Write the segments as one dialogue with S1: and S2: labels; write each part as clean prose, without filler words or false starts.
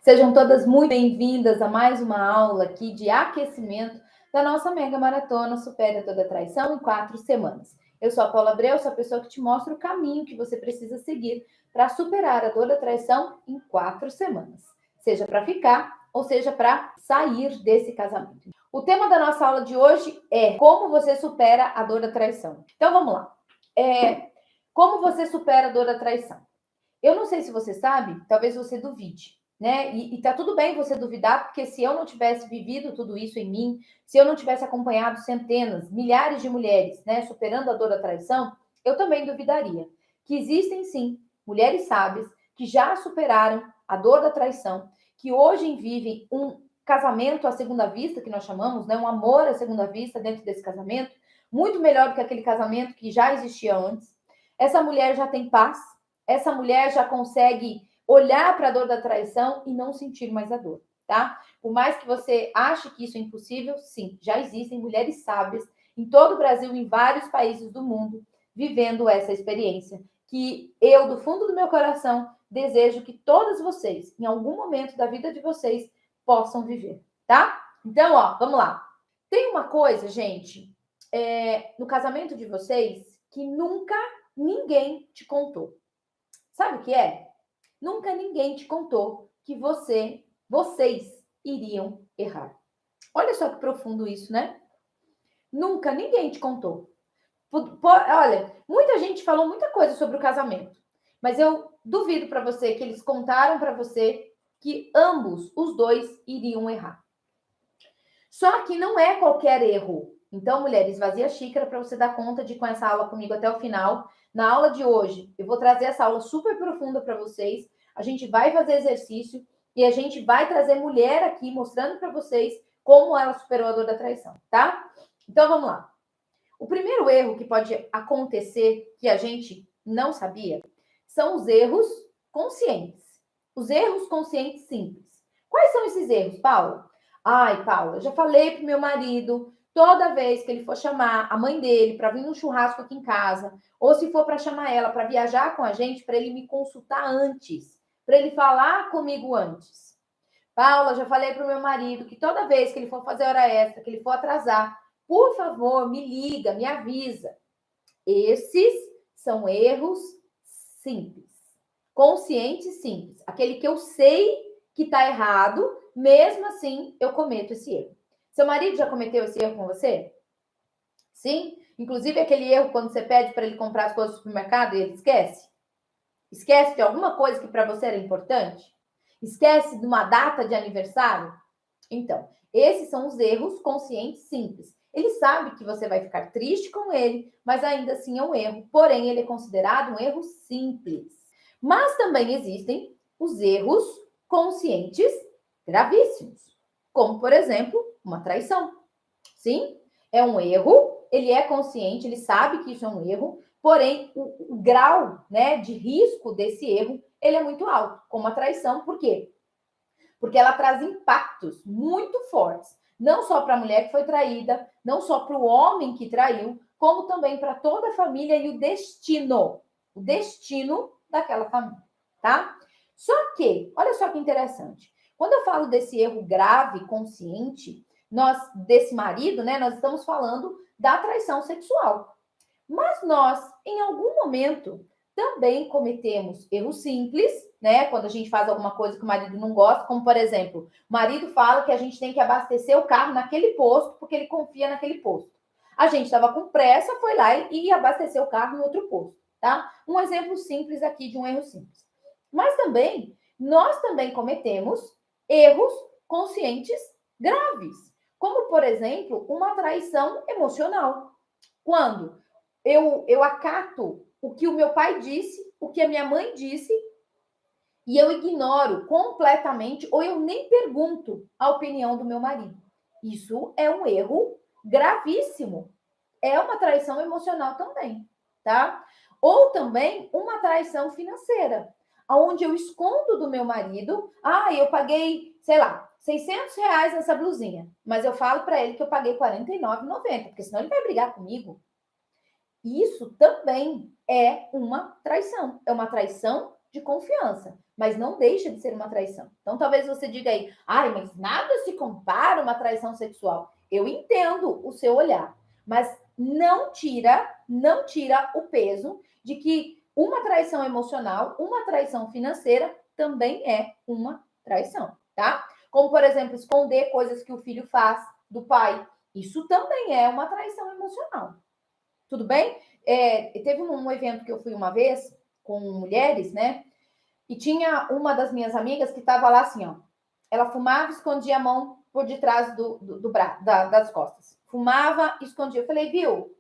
S1: Sejam todas muito bem-vindas a mais uma aula aqui de aquecimento da nossa mega maratona Supere Toda a Traição em 4 semanas. Eu sou a Paula Abreu, sou a pessoa que te mostra o caminho que você precisa seguir para superar a dor da traição em 4 semanas. Seja para ficar ou seja para sair desse casamento. O tema da nossa aula de hoje é como você supera a dor da traição. Então vamos lá. Como você supera a dor da traição? Eu não sei se você sabe, talvez você duvide, né? E tá tudo bem você duvidar, porque se eu não tivesse vivido tudo isso em mim, se eu não tivesse acompanhado centenas, milhares de mulheres, né, superando a dor da traição, eu também duvidaria. Que existem sim mulheres sábias que já superaram a dor da traição, que hoje vivem um casamento à segunda vista, que nós chamamos, né, um amor à segunda vista dentro desse casamento, muito melhor do que aquele casamento que já existia antes. Essa mulher já tem paz, essa mulher já consegue olhar para a dor da traição e não sentir mais a dor, tá? Por mais que você ache que isso é impossível, sim, já existem mulheres sábias em todo o Brasil, em vários países do mundo, vivendo essa experiência, que eu, do fundo do meu coração, desejo que todas vocês, em algum momento da vida de vocês, possam viver, tá? Então, ó, vamos lá. Tem uma coisa, gente, no casamento de vocês que nunca ninguém te contou. Sabe o que é? Nunca ninguém te contou que vocês iriam errar. Olha só que profundo isso, né? Nunca ninguém te contou. Olha, muita gente falou muita coisa sobre o casamento, mas eu duvido para você que eles contaram para você que ambos, os dois, iriam errar. Só que não é qualquer erro. Então, mulher, esvazia a xícara para você dar conta de com essa aula comigo até o final. Na aula de hoje, eu vou trazer essa aula super profunda para vocês. A gente vai fazer exercício e a gente vai trazer mulher aqui mostrando para vocês como ela superou a dor da traição, tá? Então, vamos lá. O primeiro erro que pode acontecer que a gente não sabia são os erros conscientes. Os erros conscientes simples. Quais são esses erros, Paula? Ai, Paula, já falei pro meu marido, toda vez que ele for chamar a mãe dele para vir num churrasco aqui em casa, ou se for para chamar ela para viajar com a gente, para ele me consultar antes, para ele falar comigo antes. Paula, já falei pro meu marido que toda vez que ele for fazer hora extra, que ele for atrasar, por favor, me liga, me avisa. Esses são erros simples. Conscientes simples. Aquele que eu sei que está errado, mesmo assim eu cometo esse erro. Seu marido já cometeu esse erro com você? Sim? Inclusive aquele erro quando você pede para ele comprar as coisas no supermercado e ele esquece? Esquece de alguma coisa que para você era importante? Esquece de uma data de aniversário? Então, esses são os erros conscientes simples. Ele sabe que você vai ficar triste com ele, mas ainda assim é um erro. Porém, ele é considerado um erro simples. Mas também existem os erros conscientes gravíssimos, como, por exemplo, uma traição. Sim, é um erro, ele é consciente, ele sabe que isso é um erro, porém, o grau, né, de risco desse erro, ele é muito alto, como a traição. Por quê? Porque ela traz impactos muito fortes, não só para a mulher que foi traída, não só para o homem que traiu, como também para toda a família e o destino daquela família, tá? Só que, olha só que interessante, quando eu falo desse erro grave, consciente, desse marido, né, nós estamos falando da traição sexual. Mas nós, em algum momento, também cometemos erros simples, né? Quando a gente faz alguma coisa que o marido não gosta, como por exemplo, o marido fala que a gente tem que abastecer o carro naquele posto porque ele confia naquele posto. A gente estava com pressa, foi lá e abasteceu o carro em outro posto, tá? Um exemplo simples aqui de um erro simples. Mas também, nós também cometemos erros conscientes graves, como por exemplo, uma traição emocional. Quando eu acato o que o meu pai disse, o que a minha mãe disse, e eu ignoro completamente, ou eu nem pergunto a opinião do meu marido. Isso é um erro gravíssimo. É uma traição emocional também, tá? Ou também uma traição financeira, onde eu escondo do meu marido, eu paguei, sei lá, R$ 600 nessa blusinha, mas eu falo para ele que eu paguei R$ 49,90, porque senão ele vai brigar comigo. Isso também é uma traição de confiança, mas não deixa de ser uma traição. Então, talvez você diga aí, ai, mas nada se compara a uma traição sexual. Eu entendo o seu olhar, mas não tira o peso de que uma traição emocional, uma traição financeira também é uma traição, tá? Como, por exemplo, esconder coisas que o filho faz do pai. Isso também é uma traição emocional. Tudo bem? Teve um evento que eu fui uma vez com mulheres, né? E tinha uma das minhas amigas que estava lá assim, ó. Ela fumava e escondia a mão por detrás do braço, das costas. Fumava e escondia. Eu falei, viu?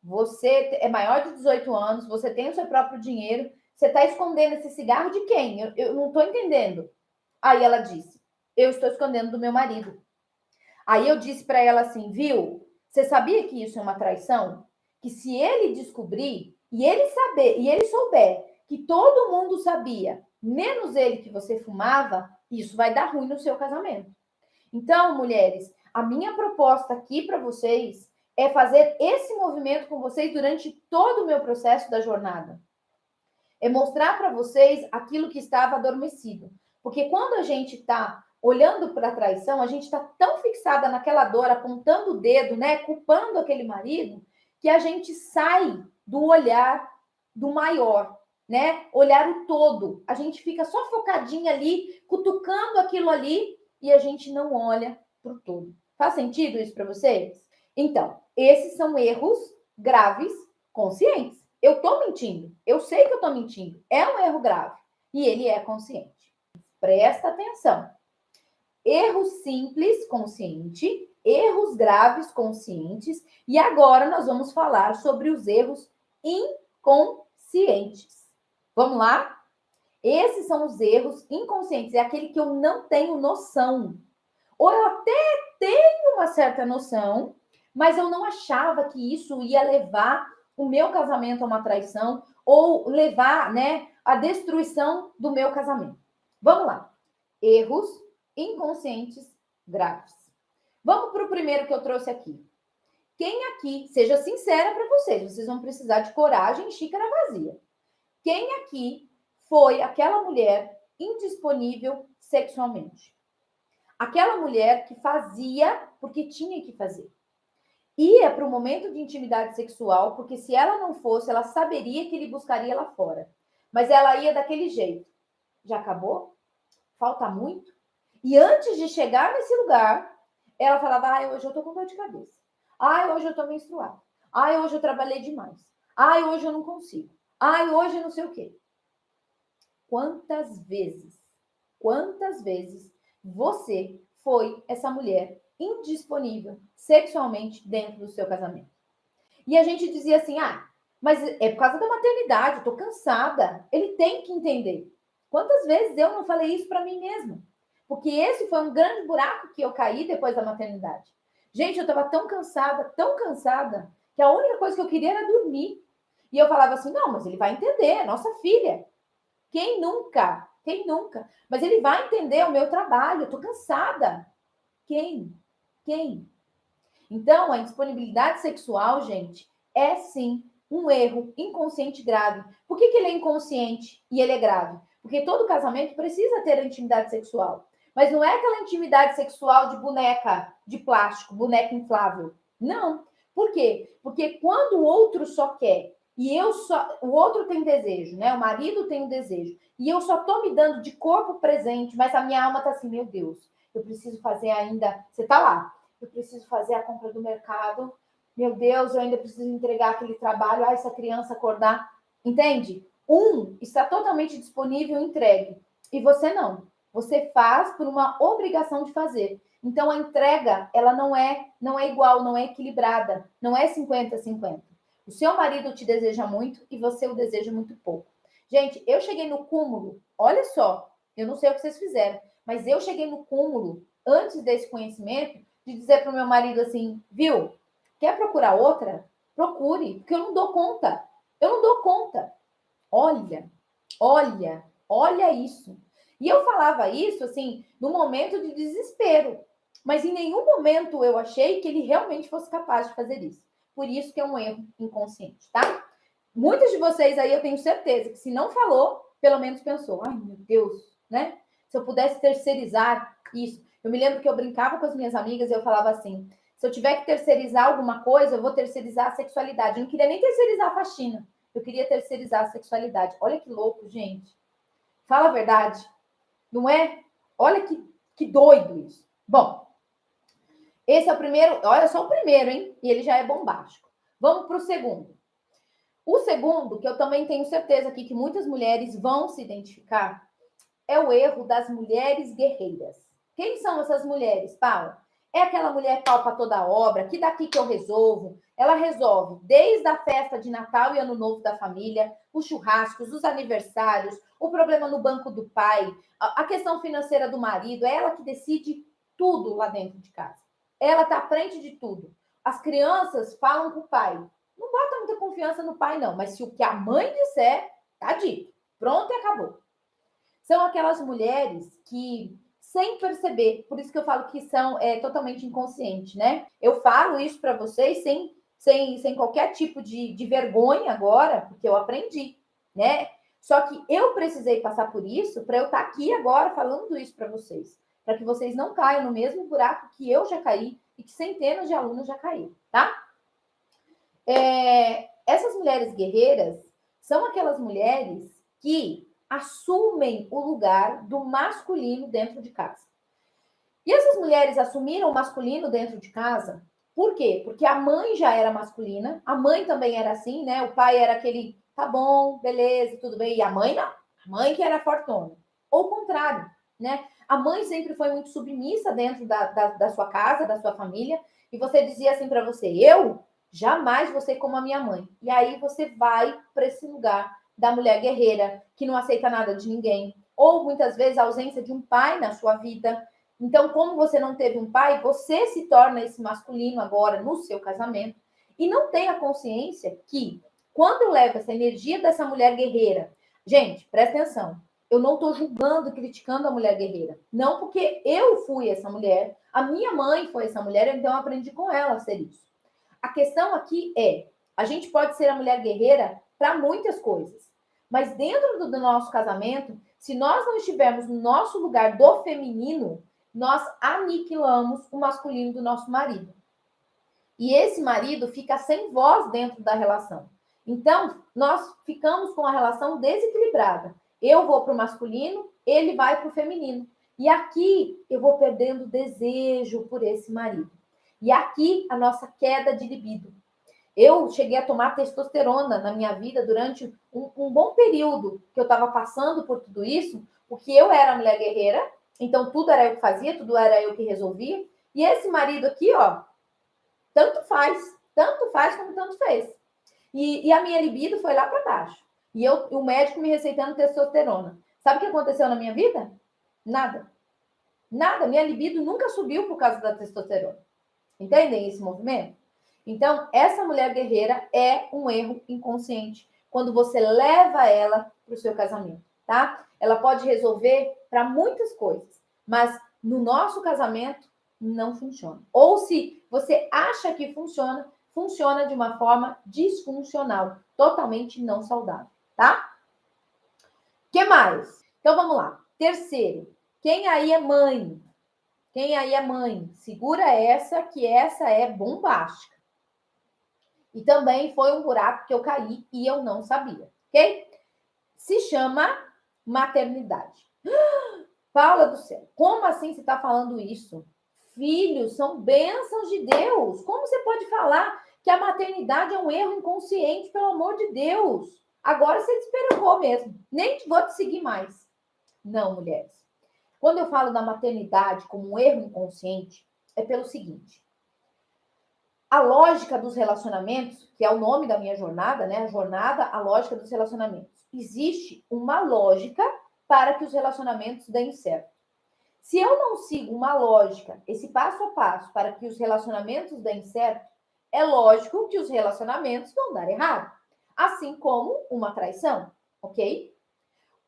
S1: Você é maior de 18 anos, você tem o seu próprio dinheiro, você está escondendo esse cigarro de quem? Eu não estou entendendo. Aí ela disse, eu estou escondendo do meu marido. Aí eu disse para ela assim, viu? Você sabia que isso é uma traição? Que se ele descobrir e ele souber que todo mundo sabia, menos ele que você fumava, isso vai dar ruim no seu casamento. Então, mulheres, a minha proposta aqui para vocês é fazer esse movimento com vocês durante todo o meu processo da jornada. É mostrar para vocês aquilo que estava adormecido. Porque quando a gente está olhando para a traição, a gente está tão fixada naquela dor, apontando o dedo, né, culpando aquele marido, que a gente sai do olhar do maior, né? Olhar o todo. A gente fica só focadinha ali, cutucando aquilo ali, e a gente não olha para o todo. Faz sentido isso para vocês? Então, esses são erros graves conscientes. Eu estou mentindo. Eu sei que eu estou mentindo. É um erro grave. E ele é consciente. Presta atenção. Erro simples, consciente. Erros graves, conscientes. E agora nós vamos falar sobre os erros inconscientes. Vamos lá? Esses são os erros inconscientes. É aquele que eu não tenho noção. Ou eu até tenho uma certa noção, mas eu não achava que isso ia levar o meu casamento a uma traição ou levar, né, a destruição do meu casamento. Vamos lá. Erros inconscientes graves. Vamos para o primeiro que eu trouxe aqui. Quem aqui, seja sincera para vocês vão precisar de coragem e xícara vazia. Quem aqui foi aquela mulher indisponível sexualmente? Aquela mulher que fazia porque tinha que fazer. Ia para o momento de intimidade sexual, porque se ela não fosse, ela saberia que ele buscaria lá fora. Mas ela ia daquele jeito. Já acabou? Falta muito? E antes de chegar nesse lugar, ela falava, ai, hoje eu tô com dor de cabeça. Ai, hoje eu tô menstruada. Ai, hoje eu trabalhei demais. Ai, hoje eu não consigo. Ai, hoje não sei o quê. Quantas vezes você foi essa mulher indisponível sexualmente dentro do seu casamento? E a gente dizia assim, mas é por causa da maternidade, eu tô cansada. Ele tem que entender. Quantas vezes eu não falei isso para mim mesma? Porque esse foi um grande buraco que eu caí depois da maternidade. Gente, eu estava tão cansada, que a única coisa que eu queria era dormir. E eu falava assim, não, mas ele vai entender, é nossa filha. Quem nunca? Quem nunca? Mas ele vai entender o meu trabalho, eu tô cansada. Quem? Então, a indisponibilidade sexual, gente, é sim um erro inconsciente grave. Por que ele é inconsciente e ele é grave? Porque todo casamento precisa ter a intimidade sexual. Mas não é aquela intimidade sexual de boneca de plástico, boneca inflável. Não. Por quê? Porque quando o outro só quer e o outro tem desejo, né? O marido tem um desejo. E eu só tô me dando de corpo presente, mas a minha alma tá assim, meu Deus, eu preciso fazer ainda. Você tá lá. Eu preciso fazer a compra do mercado. Meu Deus, eu ainda preciso entregar aquele trabalho. Essa criança acordar. Entende? Um está totalmente disponível, entregue. E você não. Você faz por uma obrigação de fazer. Então, a entrega, ela não é igual, não é equilibrada. Não é 50-50. O seu marido te deseja muito e você o deseja muito pouco. Gente, eu cheguei no cúmulo. Olha só, eu não sei o que vocês fizeram, mas eu cheguei no cúmulo, antes desse conhecimento, de dizer para o meu marido assim, viu, quer procurar outra? Procure, porque eu não dou conta. Eu não dou conta. Olha isso. E eu falava isso, assim, no momento de desespero. Mas em nenhum momento eu achei que ele realmente fosse capaz de fazer isso. Por isso que é um erro inconsciente, tá? Muitos de vocês aí, eu tenho certeza que se não falou, pelo menos pensou, ai meu Deus, né? Se eu pudesse terceirizar isso. Eu me lembro que eu brincava com as minhas amigas e eu falava assim, se eu tiver que terceirizar alguma coisa, eu vou terceirizar a sexualidade. Eu não queria nem terceirizar a faxina. Eu queria terceirizar a sexualidade. Olha que louco, gente. Fala a verdade. Não é? Olha que doido isso. Bom, esse é o primeiro. Olha só o primeiro, hein? E ele já é bombástico. Vamos para o segundo. O segundo, que eu também tenho certeza aqui que muitas mulheres vão se identificar, é o erro das mulheres guerreiras. Quem são essas mulheres, Paulo? É aquela mulher pau para toda obra, que daqui que eu resolvo. Ela resolve desde a festa de Natal e Ano Novo da família, os churrascos, os aniversários, o problema no banco do pai, a questão financeira do marido. É ela que decide tudo lá dentro de casa. Ela está à frente de tudo. As crianças falam com o pai. Não bota muita confiança no pai, não, mas se o que a mãe disser, tá dito. Pronto e acabou. São aquelas mulheres que, sem perceber, por isso que eu falo que são totalmente inconscientes, né? Eu falo isso para vocês sem qualquer tipo de vergonha agora, porque eu aprendi, né? Só que eu precisei passar por isso para eu estar aqui agora falando isso para vocês, para que vocês não caiam no mesmo buraco que eu já caí e que centenas de alunos já caíram, tá? Essas mulheres guerreiras são aquelas mulheres que assumem o lugar do masculino dentro de casa. E essas mulheres assumiram o masculino dentro de casa, por quê? Porque a mãe já era masculina, a mãe também era assim, né? O pai era aquele, tá bom, beleza, tudo bem, e a mãe não, a mãe que era fortuna. Ou o contrário, né? A mãe sempre foi muito submissa dentro da sua casa, da sua família, e você dizia assim para você, eu jamais vou ser como a minha mãe. E aí você vai para esse lugar da mulher guerreira, que não aceita nada de ninguém, ou muitas vezes a ausência de um pai na sua vida. Então, como você não teve um pai, você se torna esse masculino agora no seu casamento e não tem a consciência que quando leva essa energia dessa mulher guerreira, gente, presta atenção, eu não estou julgando, criticando a mulher guerreira, não porque eu fui essa mulher, a minha mãe foi essa mulher, então eu aprendi com ela a ser isso. A questão aqui é, a gente pode ser a mulher guerreira para muitas coisas, mas dentro do nosso casamento, se nós não estivermos no nosso lugar do feminino, nós aniquilamos o masculino do nosso marido. E esse marido fica sem voz dentro da relação. Então, nós ficamos com a relação desequilibrada. Eu vou para o masculino, ele vai para o feminino. E aqui eu vou perdendo desejo por esse marido. E aqui a nossa queda de libido. Eu cheguei a tomar testosterona na minha vida durante um bom período que eu estava passando por tudo isso, porque eu era mulher guerreira, então tudo era eu que fazia, tudo era eu que resolvia. E esse marido aqui, ó, tanto faz como tanto fez. E a minha libido foi lá para baixo. E o médico me receitando testosterona. Sabe o que aconteceu na minha vida? Nada. Nada. Minha libido nunca subiu por causa da testosterona. Entendem esse movimento? Então, essa mulher guerreira é um erro inconsciente quando você leva ela para o seu casamento, tá? Ela pode resolver para muitas coisas, mas no nosso casamento não funciona. Ou se você acha que funciona, funciona de uma forma disfuncional, totalmente não saudável, tá? O que mais? Então vamos lá. Terceiro, quem aí é mãe? Quem aí é mãe? Segura essa, que essa é bombástica. E também foi um buraco que eu caí e eu não sabia, ok? Se chama maternidade. Paula do céu, como assim você está falando isso? Filhos são bênçãos de Deus. Como você pode falar que a maternidade é um erro inconsciente, pelo amor de Deus? Agora você desesperou mesmo. Nem vou te seguir mais. Não, mulheres. Quando eu falo da maternidade como um erro inconsciente, é pelo seguinte. A lógica dos relacionamentos, que é o nome da minha jornada, né? A jornada, a lógica dos relacionamentos. Existe uma lógica para que os relacionamentos deem certo. Se eu não sigo uma lógica, esse passo a passo para que os relacionamentos deem certo, é lógico que os relacionamentos vão dar errado. Assim como uma traição, ok?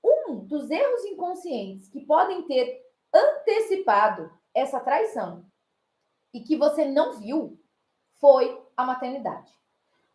S1: Um dos erros inconscientes que podem ter antecipado essa traição e que você não viu foi a maternidade.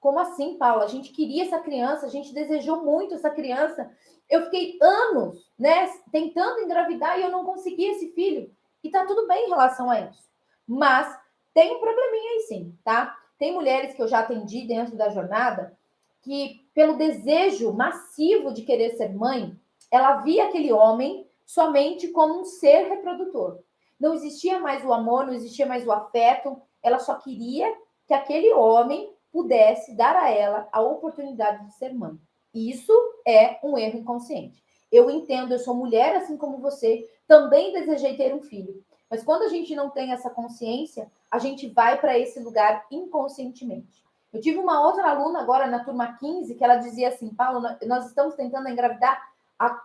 S1: Como assim, Paula? A gente queria essa criança, a gente desejou muito essa criança. Eu fiquei anos, né, tentando engravidar e eu não consegui esse filho. E tá tudo bem em relação a isso. Mas tem um probleminha aí sim, tá? Tem mulheres que eu já atendi dentro da jornada que, pelo desejo massivo de querer ser mãe, ela via aquele homem somente como um ser reprodutor. Não existia mais o amor, não existia mais o afeto. Ela só queria que aquele homem pudesse dar a ela a oportunidade de ser mãe. Isso é um erro inconsciente. Eu entendo, eu sou mulher assim como você, também desejei ter um filho. Mas quando a gente não tem essa consciência, a gente vai para esse lugar inconscientemente. Eu tive uma outra aluna agora na turma 15 que ela dizia assim, Paulo, nós estamos tentando engravidar,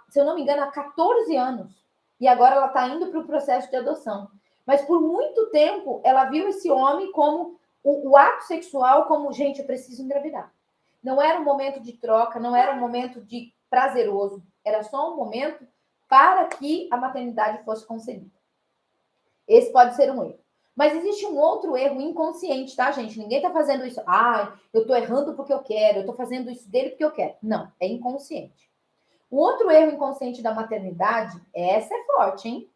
S1: se eu não me engano, há 14 anos. E agora ela está indo para o processo de adoção. Mas por muito tempo ela viu esse homem como o ato sexual, como, gente, eu preciso engravidar. Não era um momento de troca, não era um momento de prazeroso. Era só um momento para que a maternidade fosse concebida. Esse pode ser um erro. Mas existe um outro erro inconsciente, tá, gente? Ninguém tá fazendo isso. Eu tô errando porque eu quero, eu tô fazendo isso dele porque eu quero. Não, é inconsciente. O outro erro inconsciente da maternidade, essa é forte, hein?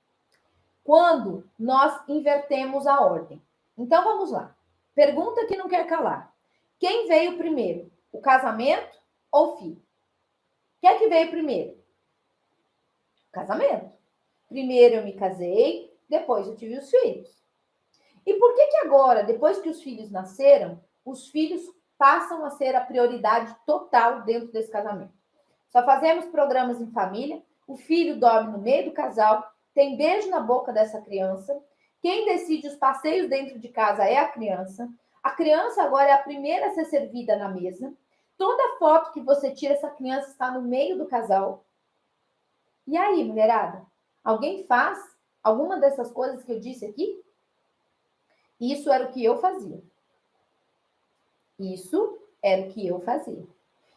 S1: Quando nós invertemos a ordem. Então vamos lá. Pergunta que não quer calar. Quem veio primeiro? O casamento ou o filho? O que é que veio primeiro? O casamento. Primeiro eu me casei, depois eu tive os filhos. E por que agora, depois que os filhos nasceram, os filhos passam a ser a prioridade total dentro desse casamento? Só fazemos programas em família, o filho dorme no meio do casal, tem beijo na boca dessa criança, quem decide os passeios dentro de casa é a criança agora é a primeira a ser servida na mesa, toda foto que você tira, essa criança está no meio do casal. E aí, mulherada? Alguém faz alguma dessas coisas que eu disse aqui? Isso era o que eu fazia. Isso era o que eu fazia.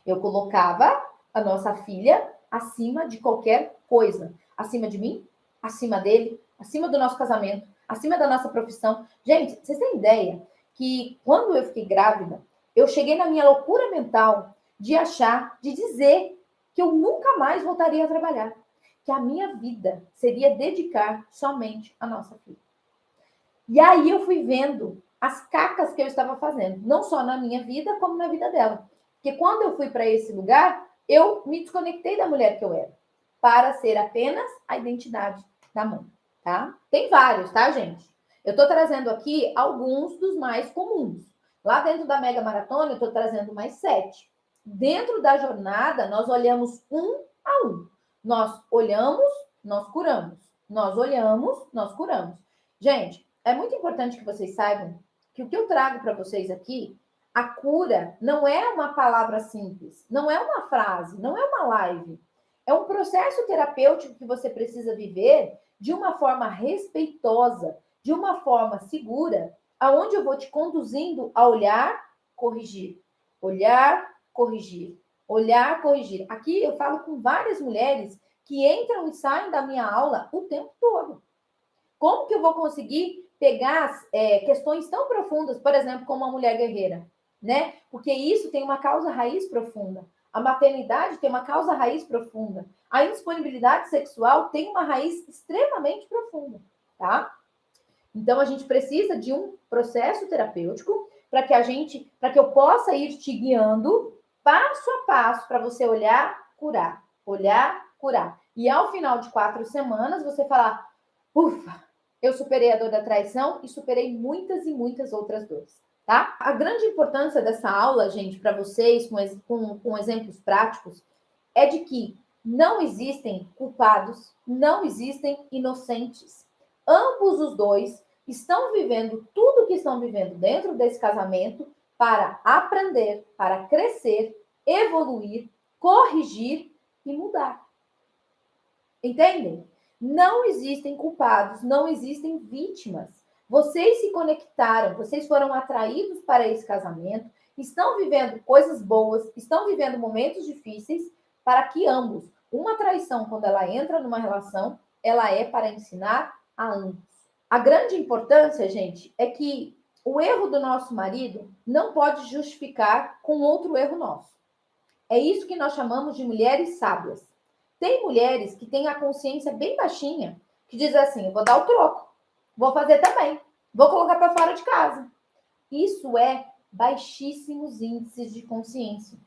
S1: Eu colocava a nossa filha acima de qualquer coisa. Acima de mim, acima dele, acima do nosso casamento, acima da nossa profissão. Gente, vocês têm ideia que quando eu fiquei grávida, eu cheguei na minha loucura mental de achar, de dizer que eu nunca mais voltaria a trabalhar. Que a minha vida seria dedicar somente à nossa filha. E aí eu fui vendo as cacas que eu estava fazendo, não só na minha vida, como na vida dela. Porque quando eu fui para esse lugar, eu me desconectei da mulher que eu era, para ser apenas a identidade da mãe, tá? Tem vários, tá, gente? Eu estou trazendo aqui alguns dos mais comuns. Lá dentro da Mega Maratona, eu estou trazendo mais 7. Dentro da jornada, nós olhamos um a um. Nós olhamos, nós curamos. Nós olhamos, nós curamos. Gente, é muito importante que vocês saibam que o que eu trago para vocês aqui, a cura não é uma palavra simples, não é uma frase, não é uma live. É um processo terapêutico que você precisa viver de uma forma respeitosa, de uma forma segura, aonde eu vou te conduzindo a olhar, corrigir, olhar, corrigir, olhar, corrigir. Aqui eu falo com várias mulheres que entram e saem da minha aula o tempo todo. Como que eu vou conseguir pegar questões tão profundas, por exemplo, como a mulher guerreira, né? Porque isso tem uma causa raiz profunda. A maternidade tem uma causa raiz profunda. A indisponibilidade sexual tem uma raiz extremamente profunda, tá? Então a gente precisa de um processo terapêutico para que eu possa ir te guiando passo a passo para você olhar, curar, olhar, curar. E ao final de 4 semanas você falar, ufa, eu superei a dor da traição e superei muitas e muitas outras dores, tá? A grande importância dessa aula, gente, para vocês, com exemplos práticos, é de que não existem culpados, não existem inocentes. Ambos os dois estão vivendo tudo o que estão vivendo dentro desse casamento para aprender, para crescer, evoluir, corrigir e mudar. Entendem? Não existem culpados, não existem vítimas. Vocês se conectaram, vocês foram atraídos para esse casamento, estão vivendo coisas boas, estão vivendo momentos difíceis para que ambos, uma traição, quando ela entra numa relação, ela é para ensinar a ambos. A grande importância, gente, é que o erro do nosso marido não pode justificar com outro erro nosso. É isso que nós chamamos de mulheres sábias. Tem mulheres que têm a consciência bem baixinha, que dizem assim, eu vou dar o troco, vou fazer também, vou colocar para fora de casa. Isso é baixíssimos índices de consciência.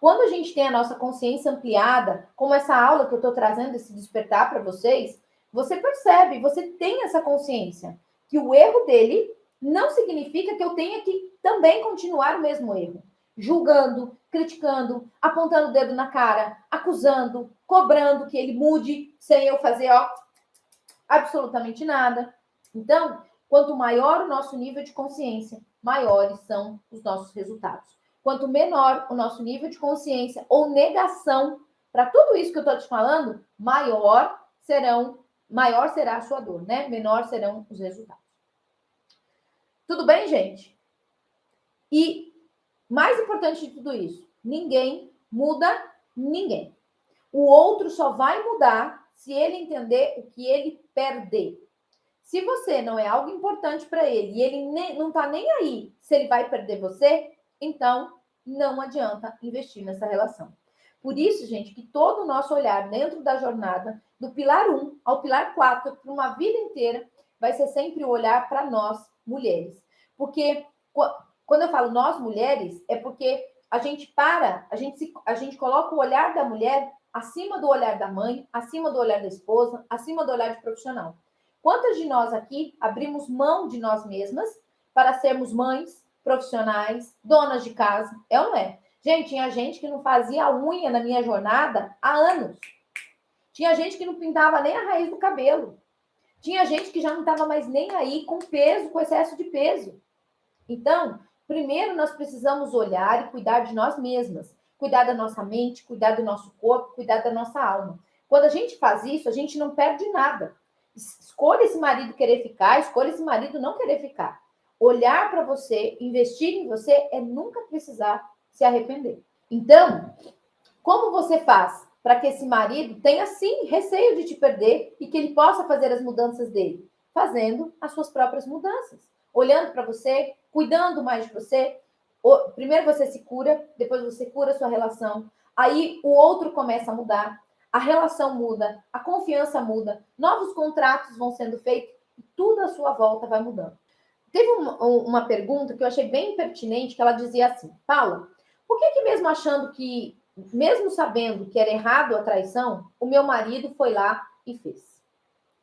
S1: Quando a gente tem a nossa consciência ampliada, como essa aula que eu estou trazendo, esse despertar para vocês, você percebe, você tem essa consciência, que o erro dele não significa que eu tenha que também continuar o mesmo erro. Julgando, criticando, apontando o dedo na cara, acusando, cobrando que ele mude, sem eu fazer absolutamente nada. Então, quanto maior o nosso nível de consciência, maiores são os nossos resultados. Quanto menor o nosso nível de consciência ou negação para tudo isso que eu estou te falando, maior será a sua dor, né? Menor serão os resultados. Tudo bem, gente? E mais importante de tudo isso, ninguém muda ninguém. O outro só vai mudar se ele entender o que ele perder. Se você não é algo importante para ele e ele não está nem aí se ele vai perder você, então não adianta investir nessa relação. Por isso, gente, que todo o nosso olhar dentro da jornada, do pilar 1 ao pilar 4, para uma vida inteira, vai ser sempre o olhar para nós, mulheres. Porque quando eu falo nós, mulheres, é porque a gente coloca o olhar da mulher acima do olhar da mãe, acima do olhar da esposa, acima do olhar de profissional. Quantas de nós aqui abrimos mão de nós mesmas para sermos mães, profissionais, donas de casa? É ou não é? Gente, tinha gente que não fazia a unha na minha jornada há anos. Tinha gente que não pintava nem a raiz do cabelo. Tinha gente que já não estava mais nem aí com peso, com excesso de peso. Então, primeiro nós precisamos olhar e cuidar de nós mesmas. Cuidar da nossa mente, cuidar do nosso corpo, cuidar da nossa alma. Quando a gente faz isso, a gente não perde nada. Escolha esse marido querer ficar, escolha esse marido não querer ficar. Olhar para você, investir em você, é nunca precisar se arrepender. Então, como você faz para que esse marido tenha, sim, receio de te perder e que ele possa fazer as mudanças dele? Fazendo as suas próprias mudanças. Olhando para você, cuidando mais de você. Primeiro você se cura, depois você cura a sua relação. Aí o outro começa a mudar. A relação muda, a confiança muda, novos contratos vão sendo feitos e tudo à sua volta vai mudando. Teve uma pergunta que eu achei bem pertinente, que ela dizia assim, Paula, por que mesmo achando que, mesmo sabendo que era errado a traição, o meu marido foi lá e fez?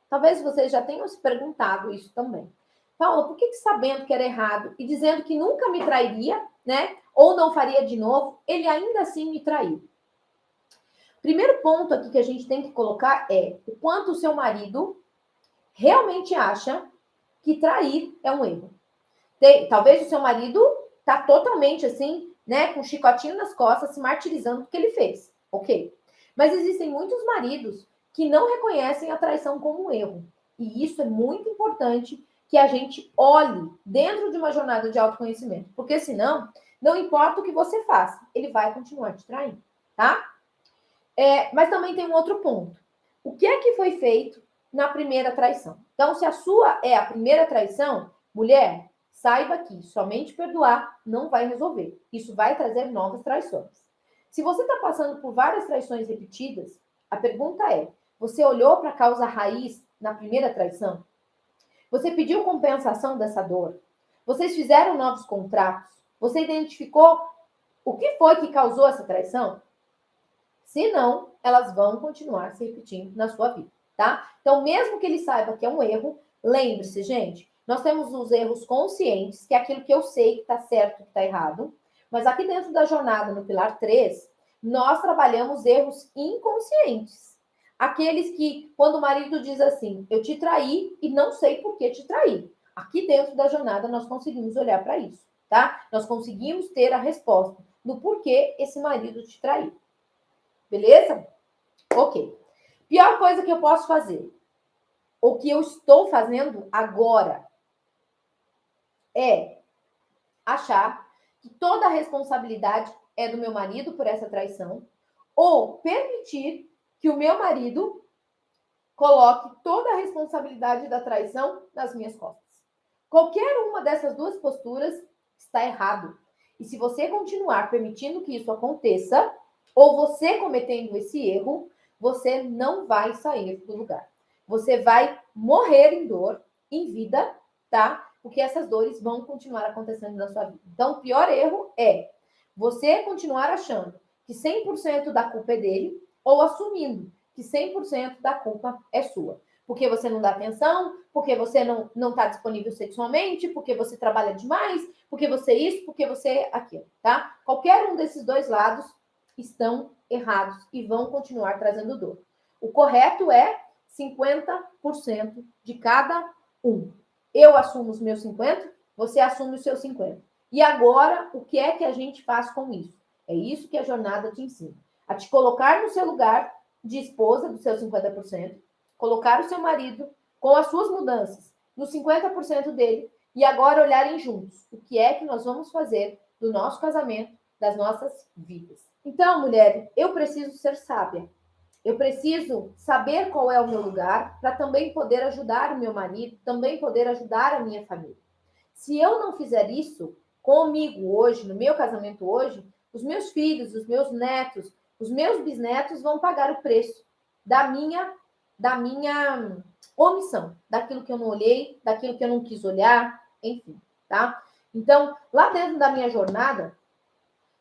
S1: Talvez vocês já tenham se perguntado isso também. Paula, por que sabendo que era errado e dizendo que nunca me trairia, né, ou não faria de novo, ele ainda assim me traiu? Primeiro ponto aqui que a gente tem que colocar é o quanto o seu marido realmente acha que trair é um erro. Talvez o seu marido tá totalmente assim, né, com um chicotinho nas costas, se martirizando porque ele fez, ok? Mas existem muitos maridos que não reconhecem a traição como um erro. E isso é muito importante que a gente olhe dentro de uma jornada de autoconhecimento. Porque senão, não importa o que você faça, ele vai continuar te traindo, tá? Mas também tem um outro ponto. O que é que foi feito na primeira traição? Então, se a sua é a primeira traição, mulher, saiba que somente perdoar não vai resolver. Isso vai trazer novas traições. Se você está passando por várias traições repetidas, a pergunta é, você olhou para a causa raiz na primeira traição? Você pediu compensação dessa dor? Vocês fizeram novos contratos? Você identificou o que foi que causou essa traição? Se não, elas vão continuar se repetindo na sua vida, tá? Então, mesmo que ele saiba que é um erro, lembre-se, gente, nós temos os erros conscientes, que é aquilo que eu sei que está certo e que está errado, mas aqui dentro da jornada, no pilar 3, nós trabalhamos erros inconscientes. Aqueles que, quando o marido diz assim, eu te traí e não sei por que te traí. Aqui dentro da jornada, nós conseguimos olhar para isso, tá? Nós conseguimos ter a resposta do porquê esse marido te traiu. Beleza? Ok. Pior coisa que eu posso fazer, o que eu estou fazendo agora, é achar que toda a responsabilidade é do meu marido por essa traição, ou permitir que o meu marido coloque toda a responsabilidade da traição nas minhas costas. Qualquer uma dessas duas posturas está errado. E se você continuar permitindo que isso aconteça, ou você cometendo esse erro, você não vai sair do lugar. Você vai morrer em dor, em vida, tá? Porque essas dores vão continuar acontecendo na sua vida. Então, o pior erro é você continuar achando que 100% da culpa é dele ou assumindo que 100% da culpa é sua. Porque você não dá atenção, porque você não está disponível sexualmente, porque você trabalha demais, porque você isso, porque você aquilo, tá? Qualquer um desses dois lados estão errados e vão continuar trazendo dor. O correto é 50% de cada um. Eu assumo os meus 50, você assume os seus 50. E agora, o que é que a gente faz com isso? É isso que a jornada te ensina. A te colocar no seu lugar de esposa dos seus 50%, colocar o seu marido com as suas mudanças nos 50% dele e agora olharem juntos o que é que nós vamos fazer do nosso casamento, das nossas vidas. Então, mulher, eu preciso ser sábia. Eu preciso saber qual é o meu lugar para também poder ajudar o meu marido, também poder ajudar a minha família. Se eu não fizer isso comigo hoje, no meu casamento hoje, os meus filhos, os meus netos, os meus bisnetos vão pagar o preço da minha omissão, daquilo que eu não olhei, daquilo que eu não quis olhar, enfim, tá? Então, lá dentro da minha jornada,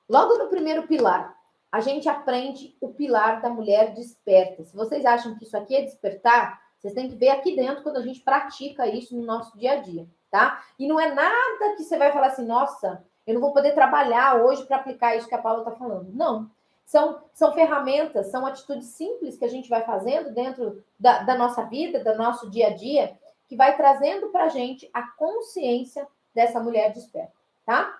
S1: logo no primeiro pilar, a gente aprende o pilar da mulher desperta. Se vocês acham que isso aqui é despertar, vocês têm que ver aqui dentro quando a gente pratica isso no nosso dia a dia, tá? E não é nada que você vai falar assim, nossa, eu não vou poder trabalhar hoje para aplicar isso que a Paula está falando. Não. São ferramentas, são atitudes simples que a gente vai fazendo dentro da nossa vida, do nosso dia a dia, que vai trazendo para a gente a consciência dessa mulher desperta, tá?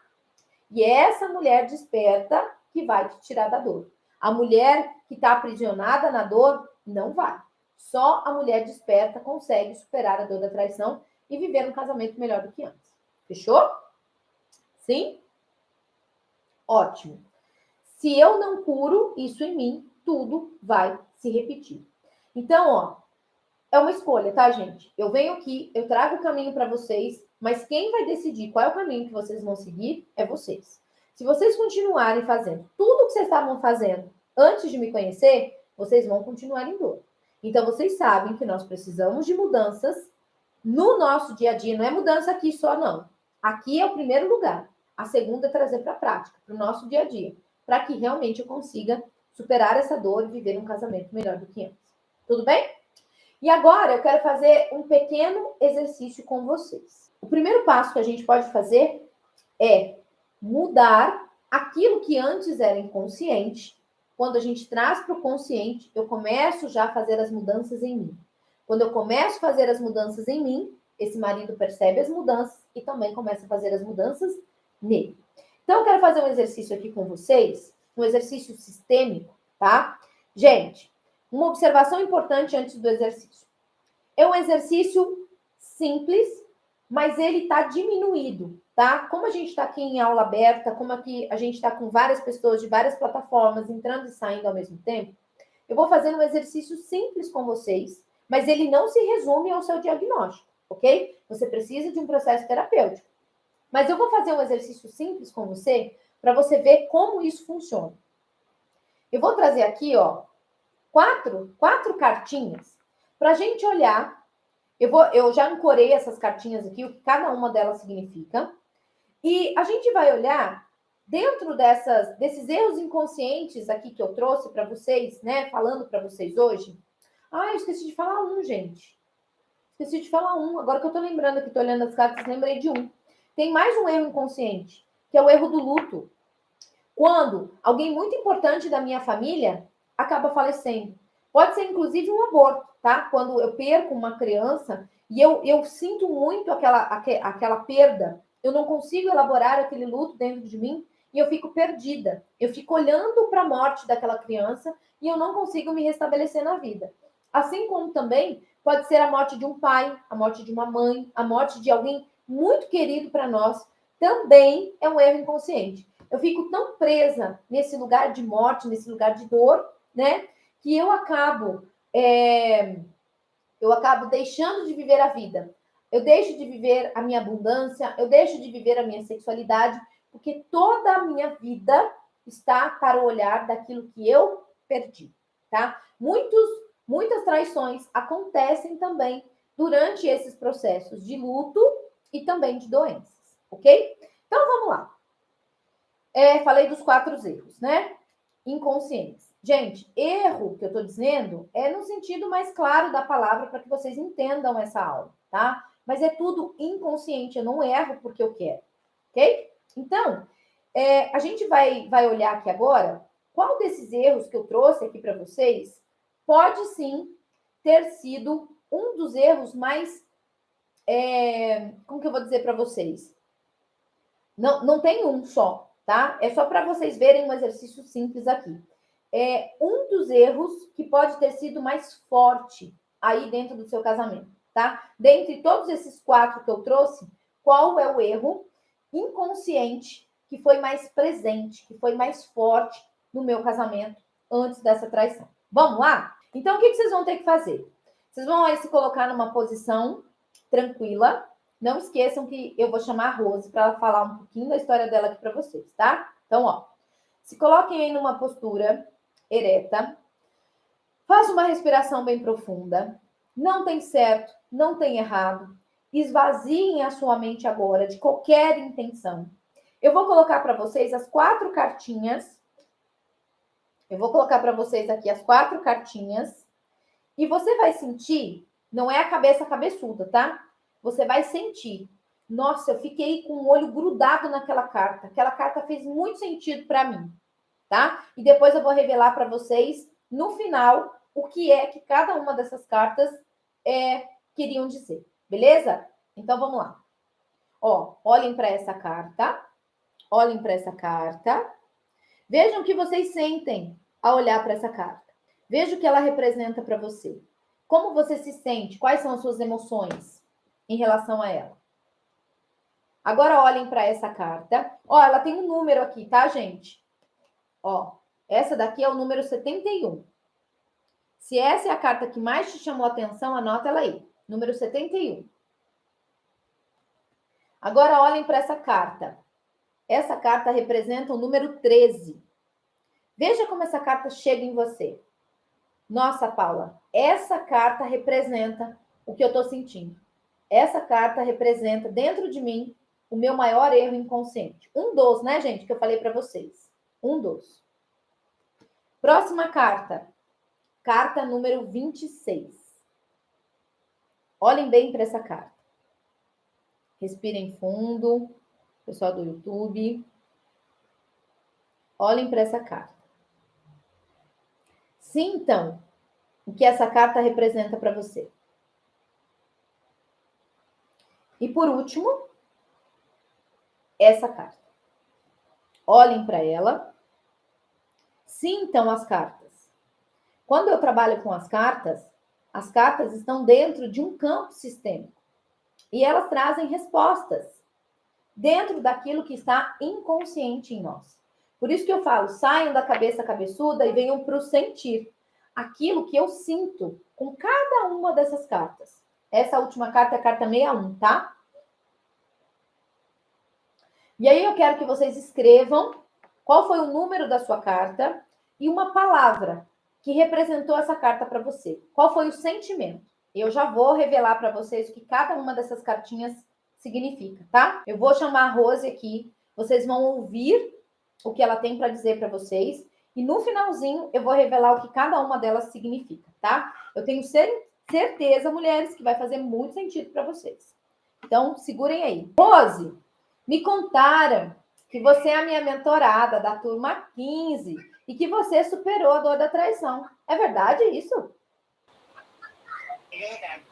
S1: E é essa mulher desperta que vai te tirar da dor. A mulher que está aprisionada na dor, não vai. Só a mulher desperta consegue superar a dor da traição e viver um casamento melhor do que antes. Fechou? Sim? Ótimo. Se eu não curo isso em mim, tudo vai se repetir. Então, ó, é uma escolha, tá, gente? Eu venho aqui, eu trago o caminho para vocês, mas quem vai decidir qual é o caminho que vocês vão seguir é vocês. Se vocês continuarem fazendo tudo o que vocês estavam fazendo antes de me conhecer, vocês vão continuar em dor. Então, vocês sabem que nós precisamos de mudanças no nosso dia a dia. Não é mudança aqui só, não. Aqui é o primeiro lugar. A segunda é trazer para a prática, para o nosso dia a dia, para que realmente eu consiga superar essa dor e viver um casamento melhor do que antes. Tudo bem? E agora eu quero fazer um pequeno exercício com vocês. O primeiro passo que a gente pode fazer é mudar aquilo que antes era inconsciente. Quando a gente traz para o consciente, eu começo já a fazer as mudanças em mim. Quando eu começo a fazer as mudanças em mim, esse marido percebe as mudanças e também começa a fazer as mudanças nele. Então, eu quero fazer um exercício aqui com vocês, um exercício sistêmico, tá? Gente, uma observação importante antes do exercício. É um exercício simples, mas ele está diminuído, tá? Como a gente está aqui em aula aberta, como aqui a gente está com várias pessoas de várias plataformas entrando e saindo ao mesmo tempo, eu vou fazer um exercício simples com vocês, mas ele não se resume ao seu diagnóstico, ok? Você precisa de um processo terapêutico. Mas eu vou fazer um exercício simples com você para você ver como isso funciona. Eu vou trazer aqui, ó, quatro cartinhas para a gente olhar. Eu já ancorei essas cartinhas aqui, o que cada uma delas significa. E a gente vai olhar dentro desses erros inconscientes aqui que eu trouxe para vocês, né? Falando para vocês hoje. Ah, eu esqueci de falar um, gente. Esqueci de falar um. Agora que eu tô lembrando aqui, tô olhando as cartas, lembrei de um. Tem mais um erro inconsciente, que é o erro do luto. Quando alguém muito importante da minha família acaba falecendo. Pode ser, inclusive, um aborto, tá? Quando eu perco uma criança e eu sinto muito aquela perda, eu não consigo elaborar aquele luto dentro de mim e eu fico perdida. Eu fico olhando para a morte daquela criança e eu não consigo me restabelecer na vida. Assim como também pode ser a morte de um pai, a morte de uma mãe, a morte de alguém muito querido para nós, também é um erro inconsciente. Eu fico tão presa nesse lugar de morte, nesse lugar de dor, né? Que eu acabo deixando de viver a vida. eu deixo de viver a minha abundância, eu deixo de viver a minha sexualidade, porque toda a minha vida está para o olhar daquilo que eu perdi, tá? Muitas traições acontecem também durante esses processos de luto e também de doenças, ok? Então, vamos lá. Falei dos 4 erros, né? Inconscientes. Gente, erro que eu tô dizendo é no sentido mais claro da palavra para que vocês entendam essa aula, tá? Mas é tudo inconsciente, eu não erro porque eu quero, ok? Então, a gente vai olhar aqui agora qual desses erros que eu trouxe aqui para vocês pode sim ter sido um dos erros mais, como que eu vou dizer para vocês? Não tem um só, tá? É só para vocês verem um exercício simples aqui. Um dos erros que pode ter sido mais forte aí dentro do seu casamento, tá? Dentre todos esses 4 que eu trouxe, qual é o erro inconsciente que foi mais presente, que foi mais forte no meu casamento antes dessa traição? Vamos lá? Então, o que vocês vão ter que fazer? Vocês vão aí se colocar numa posição tranquila. Não esqueçam que eu vou chamar a Rose para ela falar um pouquinho da história dela aqui para vocês, tá? Então, ó, se coloquem aí numa postura ereta. Faça uma respiração bem profunda. Não tem certo, não tem errado. Esvaziem a sua mente agora de qualquer intenção. Eu vou colocar para vocês as 4 cartinhas. Eu vou colocar para vocês aqui as 4 cartinhas. E você vai sentir, não é a cabeça cabeçuda, tá? Você vai sentir. Nossa, eu fiquei com o olho grudado naquela carta. Aquela carta fez muito sentido para mim, tá? E depois eu vou revelar para vocês, no final, o que é que cada uma dessas cartas queriam dizer, beleza? Então, vamos lá. Ó, olhem para essa carta. Olhem para essa carta. Vejam o que vocês sentem ao olhar para essa carta. Veja o que ela representa para você. Como você se sente? Quais são as suas emoções em relação a ela? Agora olhem para essa carta. Ó, ela tem um número aqui, tá, gente? Ó, essa daqui é o número 71. Se essa é a carta que mais te chamou a atenção, anota ela aí. Número 71. Agora olhem para essa carta. Essa carta representa o número 13. Veja como essa carta chega em você. Nossa, Paula, essa carta representa o que eu estou sentindo. Essa carta representa dentro de mim o meu maior erro inconsciente. Um dos, né, gente, que eu falei para vocês. Um dos. Próxima carta. Carta número 26. Olhem bem para essa carta. Respirem fundo, pessoal do YouTube. Olhem para essa carta. Sintam o que essa carta representa para você. E por último, essa carta. Olhem para ela. Sintam as cartas. Quando eu trabalho com as cartas estão dentro de um campo sistêmico. E elas trazem respostas dentro daquilo que está inconsciente em nós. Por isso que eu falo, saiam da cabeça cabeçuda e venham para o sentir. Aquilo que eu sinto com cada uma dessas cartas. Essa última carta é a carta 61, tá? E aí eu quero que vocês escrevam qual foi o número da sua carta e uma palavra que representou essa carta para você. Qual foi o sentimento? Eu já vou revelar para vocês o que cada uma dessas cartinhas significa, tá? Eu vou chamar a Rose aqui, vocês vão ouvir o que ela tem para dizer para vocês e no finalzinho eu vou revelar o que cada uma delas significa, tá? Eu tenho certeza, mulheres, que vai fazer muito sentido para vocês. Então, segurem aí. Rose, me contaram que você é a minha mentorada da turma 15 e que você superou a dor da traição. É verdade isso?
S2: É verdade.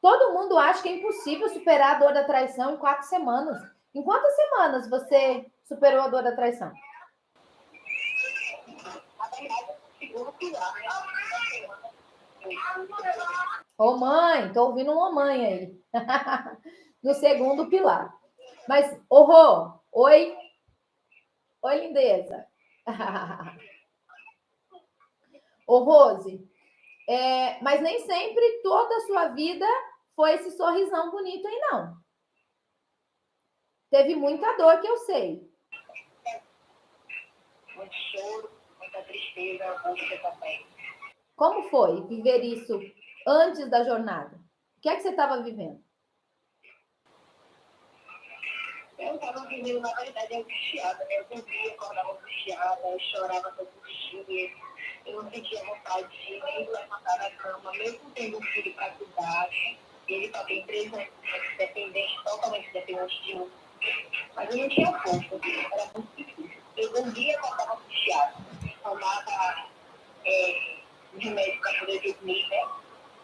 S1: Todo mundo acha que é impossível superar a dor da traição em 4 semanas. Em quantas semanas você superou a dor da traição? Ô mãe, tô ouvindo uma mãe aí. No segundo pilar. Mas, Rô, oi. Oi, lindeza. Ô, Rose, mas nem sempre toda a sua vida foi esse sorrisão bonito aí, não. Teve muita dor, que eu sei.
S2: Muito choro, muita tristeza, angústia também.
S1: Como foi viver isso antes da jornada? O que é que você estava vivendo?
S2: Eu estava vivendo, na verdade, angustiada, né? Eu dormia, acordava angustiada, eu chorava todos os dias. Eu não sentia vontade de nem levantar da cama, mesmo tendo um filho para cuidar. Ele só tem 3 anos, dependente, totalmente dependente de mim. Mas eu não tinha força, era muito difícil. Eu dormia, acordava angustiada. Tomava remédio para poder dormir, né?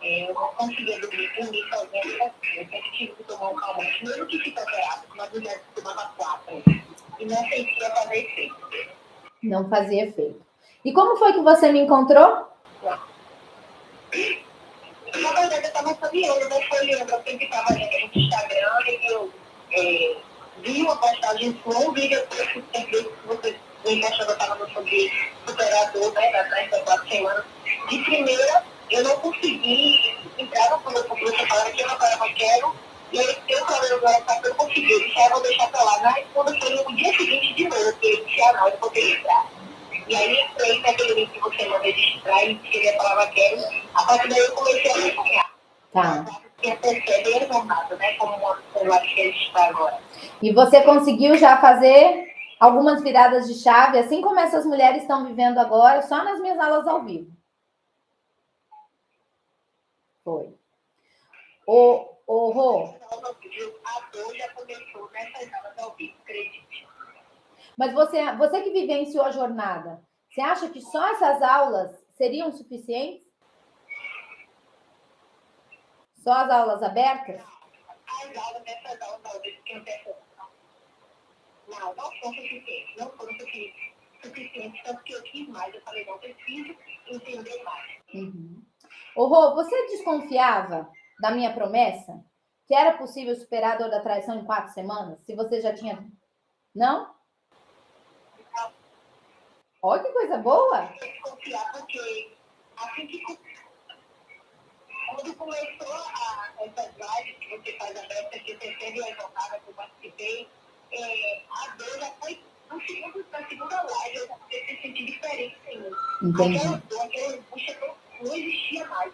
S2: Eu não conseguia dormir sozinha. Eu sempre tive que tomar um calmante, mesmo que fitoterápico, mas eu já tomava 4. E não sentia fazer efeito.
S1: Não fazia efeito. E como foi que você me encontrou?
S2: Na verdade, eu estava folheando, né? Folheando. Eu sempre estava no Instagram e eu vi uma postagem sua, um vídeo que você me mostrou, eu estava no sobre superador, né? Das 4 semanas. De primeira, eu não consegui entrar no fundo do grupo, falando que eu não quero. E aí, eu falei agora, eu não consegui. Eu disse, vou deixar pra lá. Mas quando foi no dia seguinte de novo, eu disse, não, eu vou ter que entrar. E aí, entrei naquele link que você mandou registrar e escrevi a palavra quero. A partir daí, eu comecei a acompanhar.
S1: Tá.
S2: Que é bem retornado, né? Como o lado que ele está agora.
S1: E você conseguiu já fazer algumas viradas de chave, assim como essas mulheres estão vivendo agora, só nas minhas aulas ao vivo? Foi. Rô.
S2: A dor já começou nessas aulas ao vivo, acredite.
S1: Mas você que vivenciou a jornada, você acha que só essas aulas seriam suficientes? Só as aulas abertas?
S2: As aulas dessas aulas ao vivo que eu tenho. Não foram suficientes. Não foram suficientes, tanto que eu quis mais. Eu falei, não, preciso entender mais.
S1: Uhum. Rô, você desconfiava da minha promessa? Que era possível superar a dor da traição em 4 semanas? Se você já tinha... Não? Olha que coisa boa!
S2: Eu desconfiar porque assim que quando começou essas lives que você faz aberta, que você teve a jornada que eu participei, a dor já foi na segunda live, eu comecei a se sentir diferente em mim.
S1: Entendi.
S2: Aquela dor, aquela angústia não existia mais.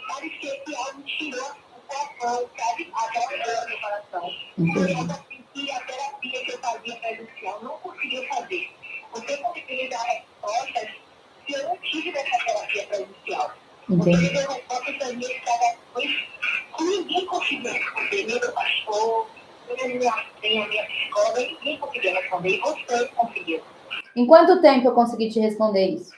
S2: Parecia que algo tirou o coração, sabe? Aquela dor no meu coração. Foi algo assim que a terapia que eu fazia presencial não conseguia fazer. Você conseguia me dar respostas que eu não tive dessa terapia presencial.
S1: Entendi.
S2: Você deu respostas das minhas indagações que ninguém conseguia responder, nem meu pastor, nem a minha psicóloga, ninguém conseguia responder, e você conseguiu.
S1: Em quanto tempo eu consegui te responder isso?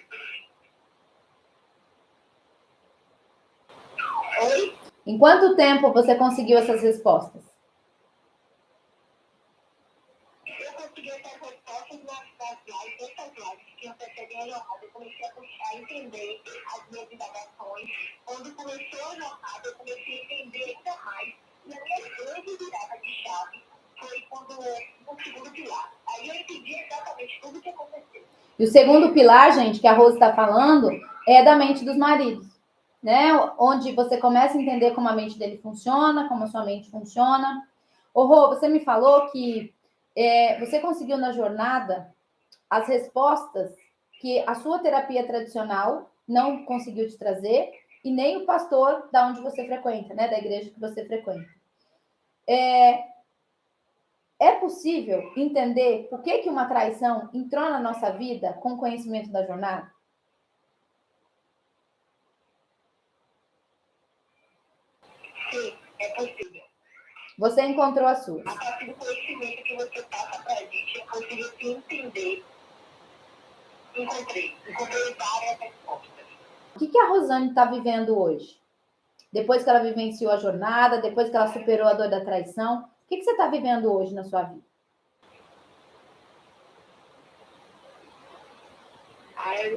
S2: Oi?
S1: Em quanto tempo você conseguiu essas respostas?
S2: Eu consegui essas respostas nas lives, dessas lives que antecedem a jornada. Eu comecei a puxar, entender as minhas indagações. Quando começou a jornada, eu comecei a entender ainda mais. E a minha grande virada de chave foi quando no segundo pilar. Aí eu entendi exatamente tudo o que aconteceu.
S1: E o segundo pilar, gente, que a Rose está falando, é da mente dos maridos, né? Onde você começa a entender como a mente dele funciona, como a sua mente funciona. Rô, você me falou que você conseguiu na jornada as respostas que a sua terapia tradicional não conseguiu te trazer e nem o pastor da onde você frequenta, né? Da igreja que você frequenta. É possível entender por que uma traição entrou na nossa vida com o conhecimento da jornada?
S2: Sim, é possível.
S1: Você encontrou a sua.
S2: A partir do conhecimento que você passa para a gente, eu consigo te entender. Encontrei várias respostas.
S1: O que a Rosane está vivendo hoje? Depois que ela vivenciou a jornada, depois que ela superou a dor da traição, o que você está vivendo hoje na sua vida?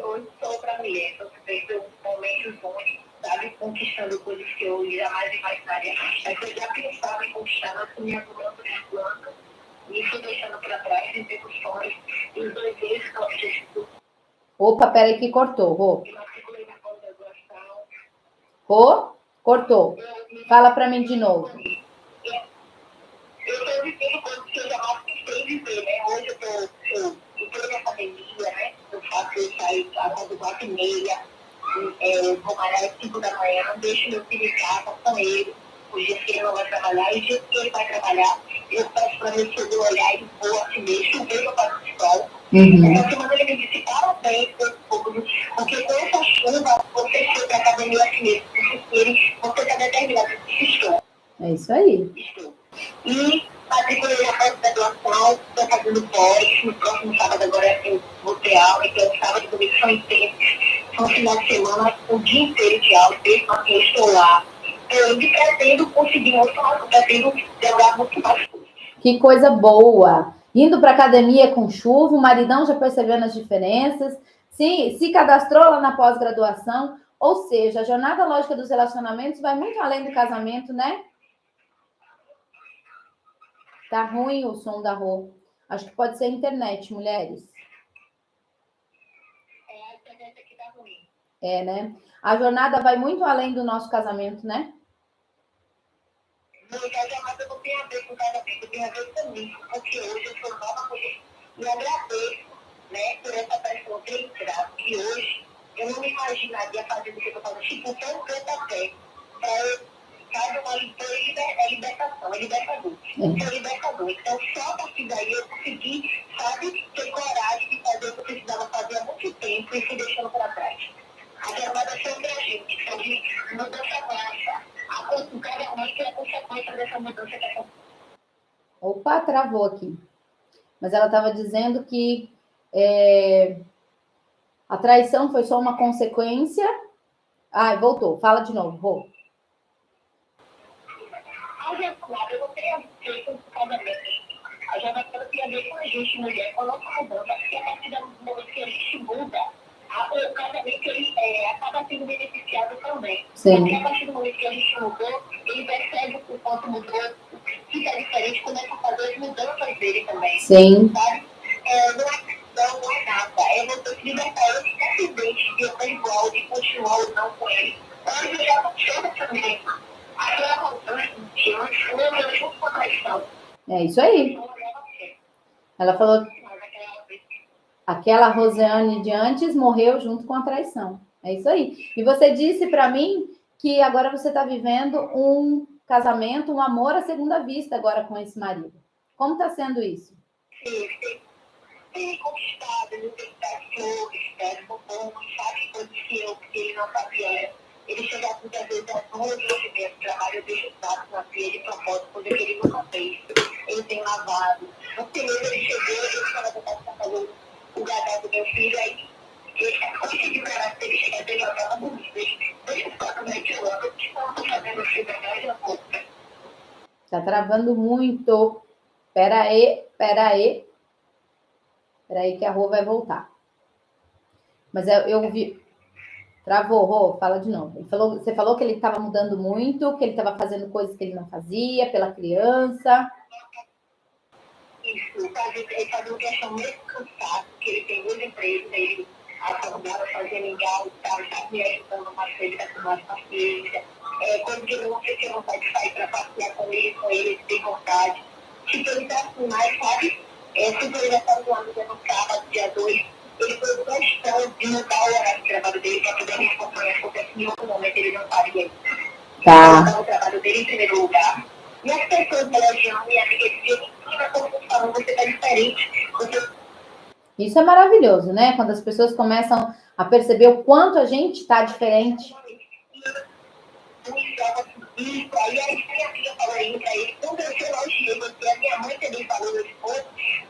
S2: Hoje sou outra mulher, estou vivendo momentos bons, sabe? Conquistando coisas que eu jamais imaginaria. É que eu já pensava em conquistar, mas fui me acumulando de plano e fui deixando para trás, sem ter sonhos. E os 2 meses que eu fiz tudo.
S1: Opa, peraí que cortou, Rô.
S2: Eu matriculei na pós-graduação.
S1: Rô, cortou.
S2: Eu
S1: Fala para mim de novo.
S2: Eu estou vivendo coisas que eu jamais pensei viver, né? Hoje eu estou na academia, né? Eu saio às 4h30, vou malhar às 5 da manhã, deixo meu filho em casa com ele. Os dias que ele não vai trabalhar, e os dias que ele vai trabalhar, eu peço para meu filho olhar e vou assim mesmo, chover eu faço escola. Essa semana ele me disse parabéns pelo público, porque com essa chuva você foi para a academia assim mesmo, você está determinado, estou.
S1: É isso aí.
S2: Estou. E matriculei na pós-graduação, estou fazendo pós, no próximo sábado agora eu vou ter aula, então sábado e domingo são intensos, são final de semana, o dia inteiro de aula, desde que eu estou lá. Eu pretendo conseguir mostrar, pretendo jogar muito mais coisas.
S1: Que coisa boa! Indo para academia com chuva, o maridão já percebendo as diferenças, se cadastrou lá na pós-graduação, ou seja, a jornada lógica dos relacionamentos vai muito além do casamento, né? Tá ruim o som da Rô. Acho que pode ser a internet, mulheres.
S2: A internet aqui tá ruim.
S1: É, né? A jornada vai muito além do nosso casamento, né?
S2: No casamento não tem a ver com casamento, tem a ver comigo, porque hoje eu sou nova mulher e agradeço, né, por essa pessoa ter entrado, que hoje eu não me imaginaria fazendo o que eu estou fazendo, tipo, tão pontapé, para eu, sabe, é libertação, é libertador. É libertador. Então, só a partir daí eu consegui, sabe, ter coragem de fazer o que eu precisava fazer há muito tempo e fui deixando para trás. A jornada sempre a gente, sabe, mudança nossa. O casamento é a consequência dessa mudança que essa.
S1: Opa, travou aqui. Mas ela estava dizendo que a traição foi só uma consequência. Ah, voltou. Fala de novo, Rô.
S2: A jornada não tem a ver com o casamento. A jornada tem a ver com a gente, mulher, com a nossa mudança. Porque a partir do momento que a gente muda, o casamento ele, acaba sendo beneficiado também.
S1: Sim.
S2: Porque a partir do momento que a gente mudou, ele percebe o quanto mudou, fica diferente, começa a fazer as mudanças dele também.
S1: Sim.
S2: Sabe? Não é nada. É você se libertar, independente de eu estar igual, de continuar ou não com ele. Mas eu já não chamo também. Aquela mudança de antes, eu junto com a traição.
S1: É isso aí. Ela falou aquela Rosiane de antes morreu junto com a traição. É isso aí. E você disse para mim que agora você está vivendo um casamento, um amor à segunda vista agora com esse marido. Como está sendo isso?
S2: Sim, tem conquistado, ele tem dado flores, pede bombom, sabe coisas que ele não sabia. Ele chega muitas vezes às 2h do trabalho, eu deixo o prato na pia de propósito, coisa que ele nunca fez. Ele tem lavado. No primeiro ele chegou, ele estava tentando fazer o gadão do meu filho, aí ele conseguiu parar, ele chega dele, eu tava bonito, deixa o prato na etiolanda, eu estou fazendo o filho da minha boca.
S1: Tá travando muito. Pera aí que a Rô vai voltar. Mas eu vi. Travou, Rô, fala de novo. Você falou que ele estava mudando muito, que ele estava fazendo coisas que ele não fazia pela criança.
S2: Isso, ele fazia o que achou mesmo cansado, que ele tem 2 empregos, ele acordava, fazia mingau e tal, estava me ajudando mais ele, com mais paciência. Quando ele não sei se eu não pode sair para passear com ele tem vontade. Tipo, ele tá assim, mais, sabe? Sempre ele já estava no ano no sábado, dia 2, ele foi questão de mudar o horário de trabalho dele para poder me acompanhar, porque assim, em outro momento ele não faria isso.
S1: Tá.
S2: Ele o trabalho dele em primeiro lugar. E as pessoas da região, minha amiga, diziam, como você falou, você está diferente.
S1: Isso é maravilhoso, né? Quando as pessoas começam a perceber o quanto a gente está diferente.
S2: Isso, aí a minha filha falou aí pra ele, quando eu elogiei você, a minha mãe também falou no esposo,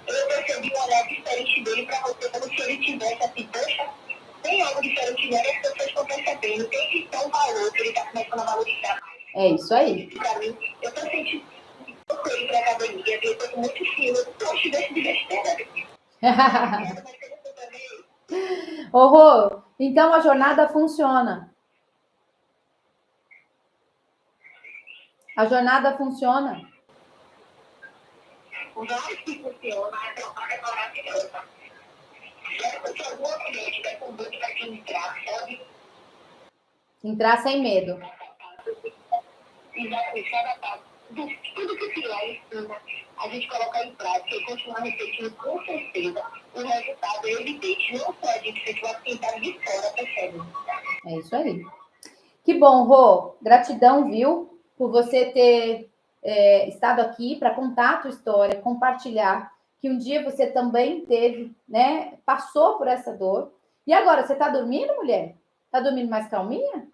S2: eu percebi um olhar diferente dele pra você, como se ele tivesse assim, poxa, tem algo diferente nele, as pessoas estão percebendo, tem que ter um valor, que ele tá começando a valorizar mais.
S1: É isso aí.
S2: Pra mim, eu tô sentindo que eu tô indo pra academia, eu tô muito fino, eu tô deixando de besteira.
S1: Ô, Rô, então a jornada funciona. A jornada funciona.
S2: Vai que funciona, é maravilhosa. Se alguma mulher tiver com dor, vai te entrar, sabe?
S1: Entrar sem medo.
S2: exatamente cada passo, tudo que o pilar ensina, a gente colocar em prática e continuar repetindo, com certeza, o resultado é evidente. Não só a gente, se tiver tentado de fora, percebe.
S1: É isso aí. Que bom, Rô. Gratidão, viu, por você ter estado aqui para contar a tua história, compartilhar que um dia você também teve, né? Passou por essa dor. E agora, você está dormindo, mulher? Está dormindo mais calminha?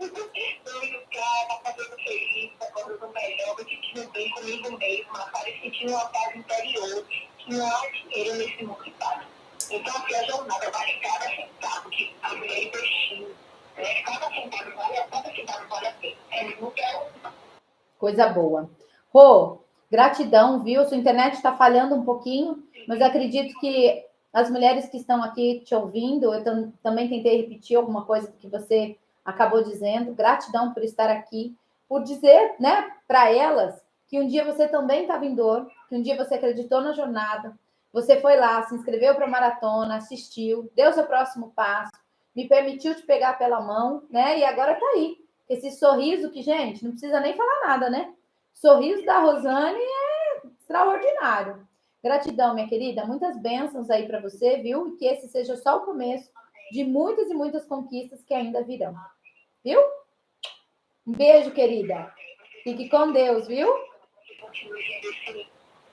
S2: Estou educada, fazendo feliz, fazendo melhor, me sentindo bem comigo mesma, parece sentir uma paz interior, que não há dinheiro nesse mundo de paz. Então, assim, a jornada vale cada centavo que a mulher investiu. Né? Cada centavo vale a pena. É muito
S1: Coisa boa. Rô, gratidão, viu? Sua internet está falhando um pouquinho, mas acredito que as mulheres que estão aqui te ouvindo, eu também tentei repetir alguma coisa que você acabou dizendo. Gratidão por estar aqui, por dizer, né, para elas que um dia você também estava em dor, que um dia você acreditou na jornada, você foi lá, se inscreveu para a maratona, assistiu, deu seu próximo passo, me permitiu te pegar pela mão, né? E agora está aí. Esse sorriso que, gente, não precisa nem falar nada, né? Sorriso da Rosane é extraordinário. Gratidão, minha querida. Muitas bênçãos aí para você, viu? E que esse seja só o começo de muitas e muitas conquistas que ainda virão. Viu? Um beijo, querida. Fique com Deus, viu?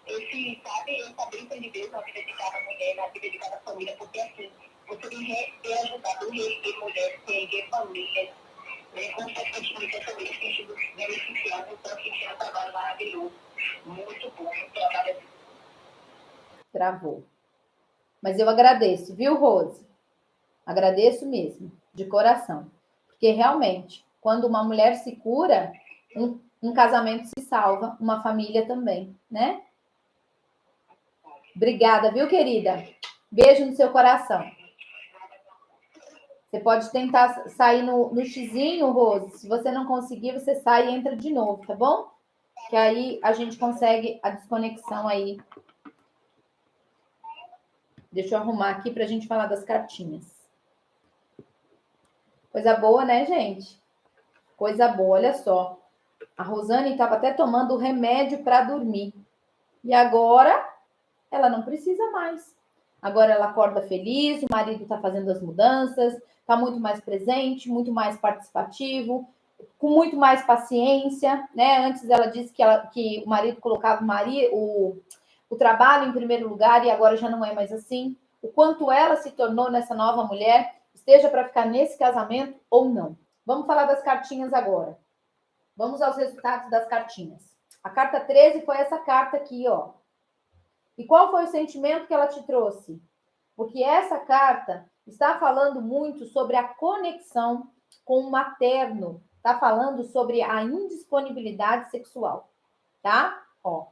S2: essa bênção de Deus na vida de cada mulher, na vida de cada família, porque assim, você tem ajudado a reerguer mulheres, reerguer famílias, né? Consequentemente, as famílias têm sido beneficiadas, então, que é um trabalho maravilhoso, muito bom, um trabalho.
S1: Travou. Mas eu agradeço, viu, Rose? Agradeço mesmo, de coração. Porque realmente, quando uma mulher se cura, um casamento se salva, uma família também, né? Obrigada, viu, querida? Beijo no seu coração. Você pode tentar sair no xizinho, Rose. Se você não conseguir, você sai e entra de novo, tá bom? Que aí a gente consegue a desconexão aí. Deixa eu arrumar aqui para a gente falar das cartinhas. Coisa boa, né, gente? Coisa boa, olha só. A Rosane estava até tomando remédio para dormir. E agora ela não precisa mais. Agora ela acorda feliz, o marido está fazendo as mudanças, está muito mais presente, muito mais participativo, com muito mais paciência, né? Antes ela disse que o marido colocava o trabalho em primeiro lugar e agora já não é mais assim. O quanto ela se tornou nessa nova mulher, esteja para ficar nesse casamento ou não. Vamos falar das cartinhas agora. Vamos aos resultados das cartinhas. A carta 13 foi essa carta aqui, ó. E qual foi o sentimento que ela te trouxe? Porque essa carta está falando muito sobre a conexão com o materno. Está falando sobre a indisponibilidade sexual, tá? Ó,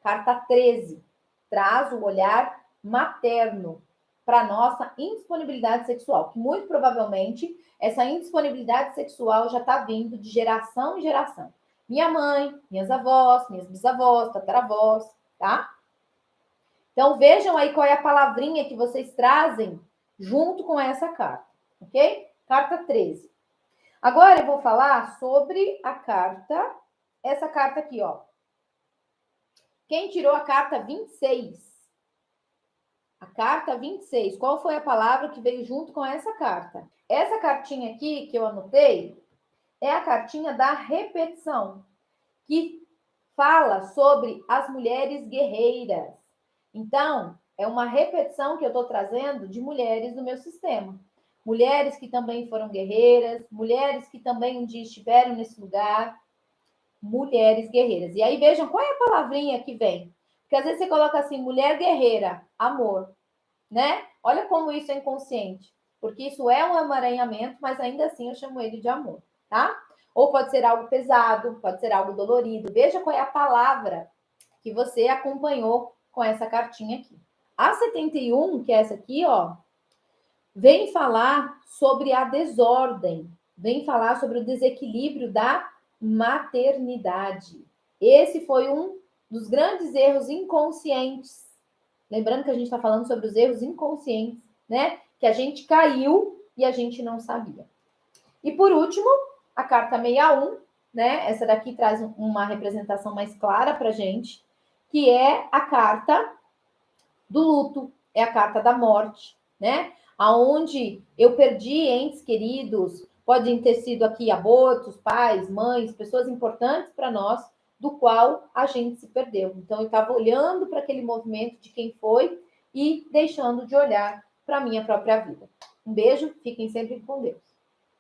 S1: carta 13 traz o olhar materno para nossa indisponibilidade sexual, que muito provavelmente essa indisponibilidade sexual já está vindo de geração em geração. Minha mãe, minhas avós, minhas bisavós, tataravós, tá? Então, vejam aí qual é a palavrinha que vocês trazem junto com essa carta, ok? Carta 13. Agora eu vou falar sobre a carta, essa carta aqui, ó. Quem tirou a carta 26? A carta 26. Qual foi a palavra que veio junto com essa carta? Essa cartinha aqui que eu anotei é a cartinha da repetição, que fala sobre as mulheres guerreiras. Então, é uma repetição que eu estou trazendo de mulheres do meu sistema. Mulheres que também foram guerreiras, mulheres que também um dia estiveram nesse lugar, mulheres guerreiras. E aí vejam qual é a palavrinha que vem. Porque às vezes você coloca assim, mulher guerreira, amor, né? Olha como isso é inconsciente. Porque isso é um emaranhamento, mas ainda assim eu chamo ele de amor, tá? Ou pode ser algo pesado, pode ser algo dolorido. Veja qual é a palavra que você acompanhou com essa cartinha aqui. A 71, que é essa aqui, ó, vem falar sobre a desordem, vem falar sobre o desequilíbrio da maternidade. Esse foi um dos grandes erros inconscientes. Lembrando que a gente está falando sobre os erros inconscientes, né? Que a gente caiu e a gente não sabia. E por último, a carta 61, né? Essa daqui traz uma representação mais clara para gente, que é a carta do luto, é a carta da morte, né? Aonde eu perdi entes queridos, podem ter sido aqui abortos, pais, mães, pessoas importantes para nós, do qual a gente se perdeu. Então, eu estava olhando para aquele movimento de quem foi e deixando de olhar para a minha própria vida. Um beijo, fiquem sempre com Deus.